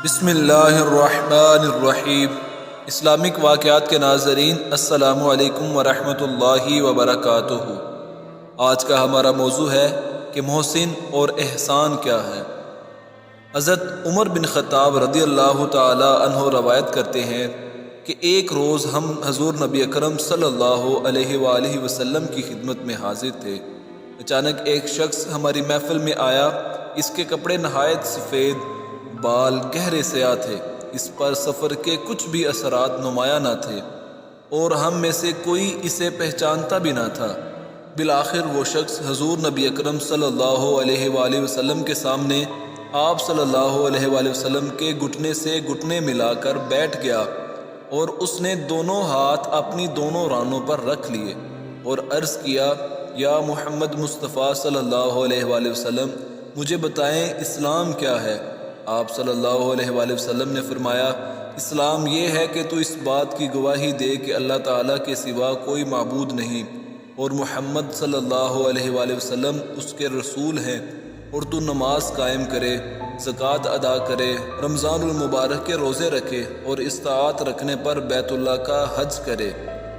بسم اللہ الرحمن الرحیم۔ اسلامک واقعات کے ناظرین، السلام علیکم ورحمۃ اللہ وبرکاتہ۔ آج کا ہمارا موضوع ہے کہ محسن اور احسان کیا ہے۔ حضرت عمر بن خطاب رضی اللہ تعالی عنہ روایت کرتے ہیں کہ ایک روز ہم حضور نبی اکرم صلی اللہ علیہ وآلہ وسلم کی خدمت میں حاضر تھے۔ اچانک ایک شخص ہماری محفل میں آیا۔ اس کے کپڑے نہایت سفید، بال گہرے سیاہ تھے، اس پر سفر کے کچھ بھی اثرات نمایاں نہ تھے اور ہم میں سے کوئی اسے پہچانتا بھی نہ تھا۔ بالآخر وہ شخص حضور نبی اکرم صلی اللہ علیہ وآلہ وسلم کے سامنے آپ صلی اللہ علیہ وآلہ وسلم کے گھٹنے سے گھٹنے ملا کر بیٹھ گیا اور اس نے دونوں ہاتھ اپنی دونوں رانوں پر رکھ لیے اور عرض کیا، یا محمد مصطفیٰ صلی اللہ علیہ وآلہ وسلم، مجھے بتائیں اسلام کیا ہے؟ آپ صلی اللہ علیہ وآلہ وسلم نے فرمایا، اسلام یہ ہے کہ تو اس بات کی گواہی دے کہ اللہ تعالیٰ کے سوا کوئی معبود نہیں اور محمد صلی اللہ علیہ وآلہ وسلم اس کے رسول ہیں، اور تو نماز قائم کرے، زکوٰۃ ادا کرے، رمضان المبارک کے روزے رکھے اور استطاعت رکھنے پر بیت اللہ کا حج کرے۔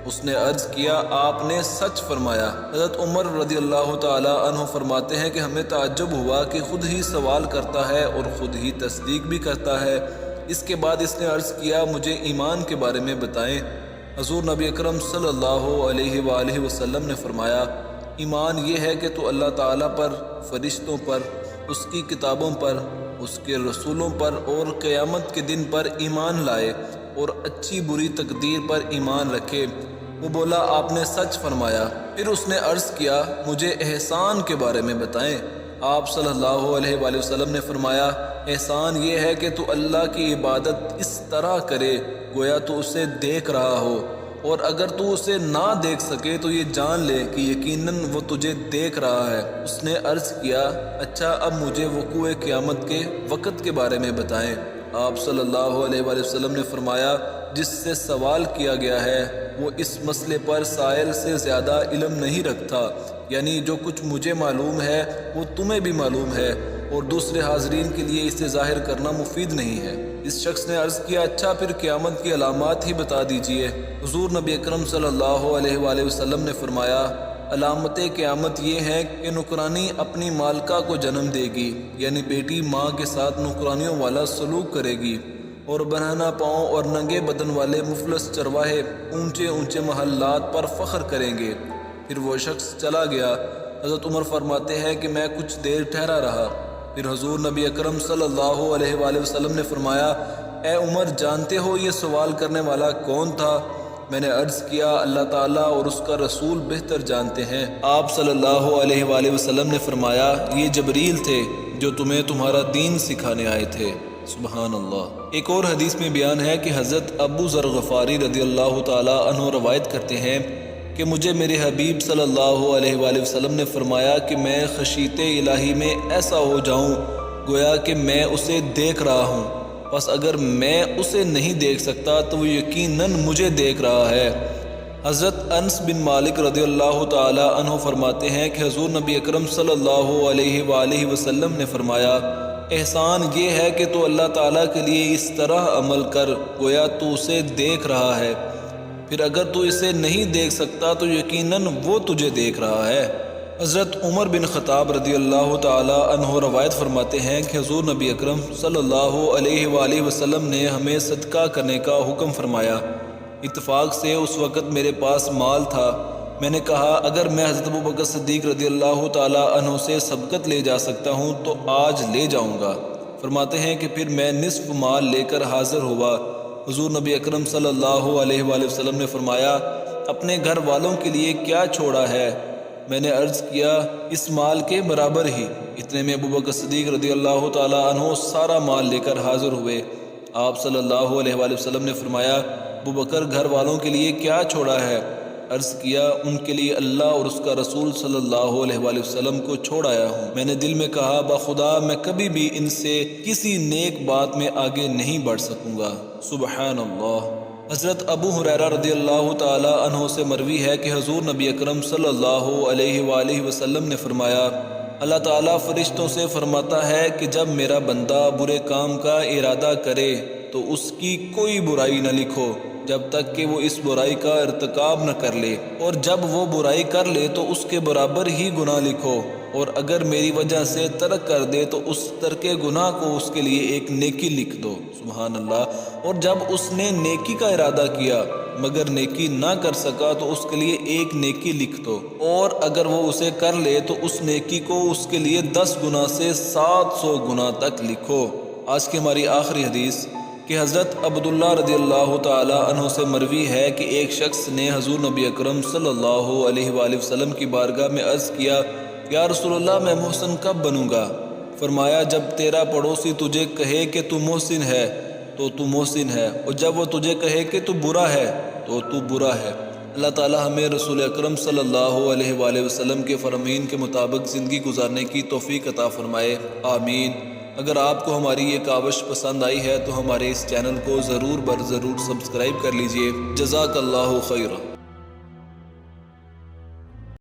اس نے عرض کیا، آپ نے سچ فرمایا۔ حضرت عمر رضی اللہ تعالی عنہ فرماتے ہیں کہ ہمیں تعجب ہوا کہ خود ہی سوال کرتا ہے اور خود ہی تصدیق بھی کرتا ہے۔ اس کے بعد اس نے عرض کیا، مجھے ایمان کے بارے میں بتائیں۔ حضور نبی اکرم صلی اللہ علیہ وآلہ وسلم نے فرمایا، ایمان یہ ہے کہ تو اللہ تعالیٰ پر، فرشتوں پر، اس کی کتابوں پر، اس کے رسولوں پر اور قیامت کے دن پر ایمان لائے اور اچھی بری تقدیر پر ایمان رکھے۔ وہ بولا، آپ نے سچ فرمایا۔ پھر اس نے عرض کیا، مجھے احسان کے بارے میں بتائیں۔ آپ صلی اللہ علیہ وآلہ وسلم نے فرمایا، احسان یہ ہے کہ تو اللہ کی عبادت اس طرح کرے گویا تو اسے دیکھ رہا ہو، اور اگر تو اسے نہ دیکھ سکے تو یہ جان لے کہ یقیناً وہ تجھے دیکھ رہا ہے۔ اس نے عرض کیا، اچھا اب مجھے وقوع قیامت کے وقت کے بارے میں بتائیں۔ آپ صلی اللہ علیہ وآلہ وسلم نے فرمایا، جس سے سوال کیا گیا ہے وہ اس مسئلے پر سائل سے زیادہ علم نہیں رکھتا، یعنی جو کچھ مجھے معلوم ہے وہ تمہیں بھی معلوم ہے اور دوسرے حاضرین کے لیے اسے ظاہر کرنا مفید نہیں ہے۔ اس شخص نے عرض کیا، اچھا پھر قیامت کی علامات ہی بتا دیجئے۔ حضور نبی اکرم صلی اللہ علیہ وآلہ وسلم نے فرمایا، علامت قیامت یہ ہے کہ نوکرانی اپنی مالکہ کو جنم دے گی، یعنی بیٹی ماں کے ساتھ نوکرانیوں والا سلوک کرے گی، اور برہنہ پاؤں اور ننگے بدن والے مفلس چرواہے اونچے اونچے محلات پر فخر کریں گے۔ پھر وہ شخص چلا گیا۔ حضرت عمر فرماتے ہیں کہ میں کچھ دیر ٹھہرا رہا، پھر حضور نبی اکرم صلی اللہ علیہ وآلہ وسلم نے فرمایا، اے عمر، جانتے ہو یہ سوال کرنے والا کون تھا؟ میں نے عرض کیا، اللہ تعالیٰ اور اس کا رسول بہتر جانتے ہیں۔ آپ صلی اللہ علیہ وآلہ وسلم نے فرمایا، یہ جبریل تھے جو تمہیں تمہارا دین سکھانے آئے تھے۔ سبحان اللہ۔ ایک اور حدیث میں بیان ہے کہ حضرت ابو ذر غفاری رضی اللہ تعالی عنہ روایت کرتے ہیں کہ مجھے میرے حبیب صلی اللہ علیہ وآلہ وسلم نے فرمایا کہ میں خشیت الہی میں ایسا ہو جاؤں گویا کہ میں اسے دیکھ رہا ہوں، بس اگر میں اسے نہیں دیکھ سکتا تو وہ یقیناً مجھے دیکھ رہا ہے۔ حضرت انس بن مالک رضی اللہ تعالی عنہ فرماتے ہیں کہ حضور نبی اکرم صلی اللہ علیہ وآلہ وسلم نے فرمایا، احسان یہ ہے کہ تو اللہ تعالیٰ کے لیے اس طرح عمل کر گویا تو اسے دیکھ رہا ہے، پھر اگر تو اسے نہیں دیکھ سکتا تو یقیناً وہ تجھے دیکھ رہا ہے۔ حضرت عمر بن خطاب رضی اللہ تعالی عنہ روایت فرماتے ہیں کہ حضور نبی اکرم صلی اللہ علیہ وآلہ وسلم نے ہمیں صدقہ کرنے کا حکم فرمایا۔ اتفاق سے اس وقت میرے پاس مال تھا۔ میں نے کہا، اگر میں حضرت ابوبکر صدیق رضی اللہ تعالی عنہ سے سبقت لے جا سکتا ہوں تو آج لے جاؤں گا۔ فرماتے ہیں کہ پھر میں نصف مال لے کر حاضر ہوا۔ حضور نبی اکرم صلی اللہ علیہ وآلہ وسلم نے فرمایا، اپنے گھر والوں کے لیے کیا چھوڑا ہے؟ میں نے عرض کیا، اس مال کے برابر ہی۔ اتنے میں ابوبکر صدیق رضی اللہ تعالی عنہ سارا مال لے کر حاضر ہوئے۔ آپ صلی اللہ علیہ وآلہ وسلم نے فرمایا، ابوبکر گھر والوں کے لیے کیا چھوڑا ہے؟ عرض کیا، ان کے لیے اللہ اور اس کا رسول صلی اللہ علیہ وآلہ وسلم کو چھوڑ آیا ہوں۔ میں نے دل میں کہا، بخدا میں کبھی بھی ان سے کسی نیک بات میں آگے نہیں بڑھ سکوں گا۔ سبحان اللہ۔ حضرت ابو ہریرہ رضی اللہ تعالی عنہ سے مروی ہے کہ حضور نبی اکرم صلی اللہ علیہ وآلہ وسلم نے فرمایا، اللہ تعالیٰ فرشتوں سے فرماتا ہے کہ جب میرا بندہ برے کام کا ارادہ کرے تو اس کی کوئی برائی نہ لکھو جب تک کہ وہ اس برائی کا ارتکاب نہ کر لے، اور جب وہ برائی کر لے تو اس کے برابر ہی گناہ لکھو، اور اگر میری وجہ سے ترک کر دے تو اس ترک گناہ کو اس کے لیے ایک نیکی لکھ دو۔ سبحان اللہ۔ اور جب اس نے نیکی کا ارادہ کیا مگر نیکی نہ کر سکا تو اس کے لیے ایک نیکی لکھ دو، اور اگر وہ اسے کر لے تو اس نیکی کو اس کے لیے 10 گنا سے 700 گنا تک لکھو۔ آج کی ہماری آخری حدیث کہ حضرت عبداللہ رضی اللہ تعالی عنہ سے مروی ہے کہ ایک شخص نے حضور نبی اکرم صلی اللہ علیہ وآلہ وسلم کی بارگاہ میں عرض کیا، یا رسول اللہ میں محسن کب بنوں گا؟ فرمایا جب تیرا پڑوسی تجھے کہے کہ تو محسن ہے تو تو محسن ہے، اور جب وہ تجھے کہے کہ تو برا ہے تو تو برا ہے۔ اللہ تعالی ہمیں رسول اکرم صلی اللہ علیہ وآلہ وسلم کے فرامین کے مطابق زندگی گزارنے کی توفیق عطا فرمائے، آمین۔ اگر آپ کو ہماری یہ کاوش پسند آئی ہے تو ہمارے اس چینل کو ضرور سبسکرائب کر لیجئے۔ جزاک اللہ خیرہ۔